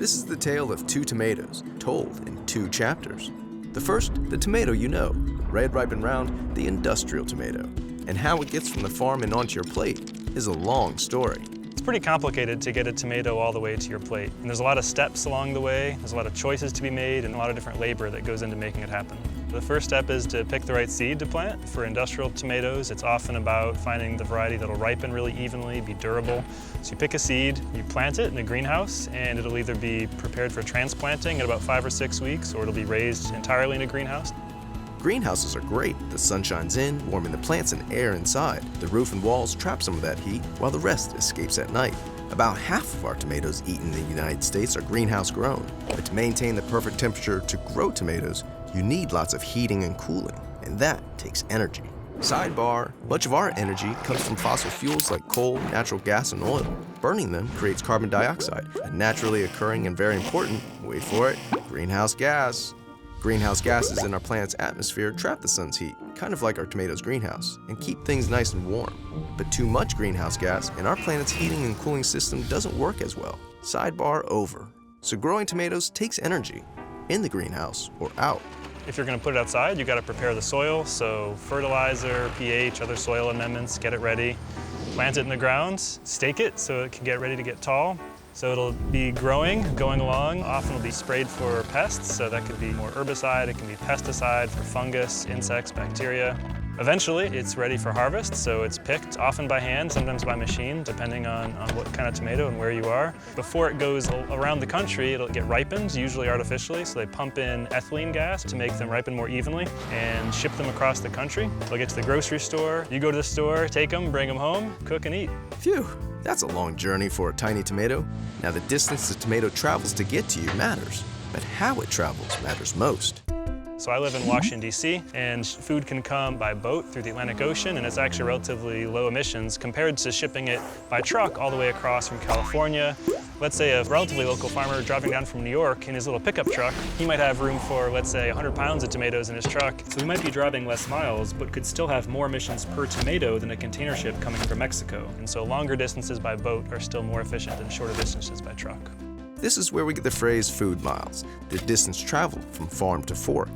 This is the tale of two tomatoes, told in two chapters. The first, the tomato you know, red, ripe, and round, the industrial tomato. And how it gets from the farm and onto your plate is a long story. It's pretty complicated to get a tomato all the way to your plate. And there's a lot of steps along the way, there's a lot of choices to be made, and a lot of different labor that goes into making it happen. The first step is to pick the right seed to plant. For industrial tomatoes, it's often about finding the variety that'll ripen really evenly, be durable. So you pick a seed, you plant it in a greenhouse, and it'll either be prepared for transplanting at about 5 or 6 weeks, or it'll be raised entirely in a greenhouse. Greenhouses are great. The sun shines in, warming the plants and air inside. The roof and walls trap some of that heat, while the rest escapes at night. About half of our tomatoes eaten in the United States are greenhouse grown. But to maintain the perfect temperature to grow tomatoes, you need lots of heating and cooling, and that takes energy. Sidebar, much of our energy comes from fossil fuels like coal, natural gas, and oil. Burning them creates carbon dioxide, a naturally occurring and very important, wait for it, greenhouse gas. Greenhouse gases in our planet's atmosphere trap the sun's heat, kind of like our tomatoes' greenhouse, and keep things nice and warm. But too much greenhouse gas in our planet's heating and cooling system doesn't work as well. Sidebar over. So growing tomatoes takes energy, in the greenhouse or out. If you're going to put it outside, you've got to prepare the soil, so fertilizer, pH, other soil amendments, get it ready. Plant it in the ground, stake it so it can get ready to get tall. So it'll be growing, going along. Often it'll be sprayed for pests, so that could be more herbicide, it can be pesticide for fungus, insects, bacteria. Eventually, it's ready for harvest, so it's picked, often by hand, sometimes by machine, depending on what kind of tomato and where you are. Before it goes around the country, it'll get ripened, usually artificially, so they pump in ethylene gas to make them ripen more evenly and ship them across the country. They'll get to the grocery store, you go to the store, take them, bring them home, cook and eat. Phew, that's a long journey for a tiny tomato. Now the distance the tomato travels to get to you matters, but how it travels matters most. So I live in Washington, D.C., and food can come by boat through the Atlantic Ocean, and it's actually relatively low emissions compared to shipping it by truck all the way across from California. Let's say a relatively local farmer driving down from New York in his little pickup truck, he might have room for, let's say, 100 pounds of tomatoes in his truck. So he might be driving less miles, but could still have more emissions per tomato than a container ship coming from Mexico. And so longer distances by boat are still more efficient than shorter distances by truck. This is where we get the phrase food miles, the distance traveled from farm to fork.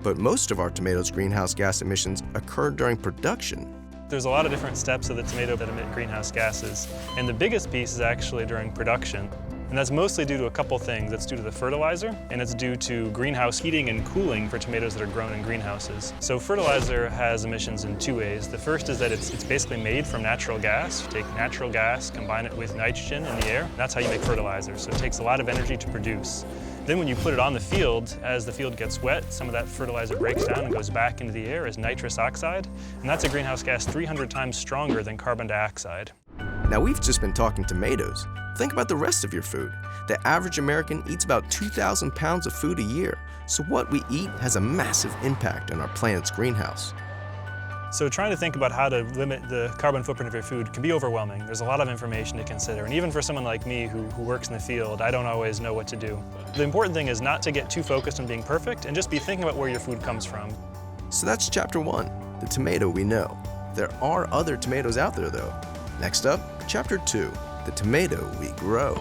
But most of our tomatoes' greenhouse gas emissions occur during production. There's a lot of different steps of the tomato that emit greenhouse gases, and the biggest piece is actually during production. And that's mostly due to a couple things. It's due to the fertilizer, and it's due to greenhouse heating and cooling for tomatoes that are grown in greenhouses. So fertilizer has emissions in two ways. The first is that it's basically made from natural gas. You take natural gas, combine it with nitrogen in the air, and that's how you make fertilizer. So it takes a lot of energy to produce. Then when you put it on the field, as the field gets wet, some of that fertilizer breaks down and goes back into the air as nitrous oxide, and that's a greenhouse gas 300 times stronger than carbon dioxide. Now we've just been talking tomatoes. Think about the rest of your food. The average American eats about 2,000 pounds of food a year, so what we eat has a massive impact on our planet's greenhouse. So trying to think about how to limit the carbon footprint of your food can be overwhelming. There's a lot of information to consider, and even for someone like me who works in the field, I don't always know what to do. The important thing is not to get too focused on being perfect and just be thinking about where your food comes from. So that's chapter 1, the tomato we know. There are other tomatoes out there though. Next up, chapter 2, the tomato we grow.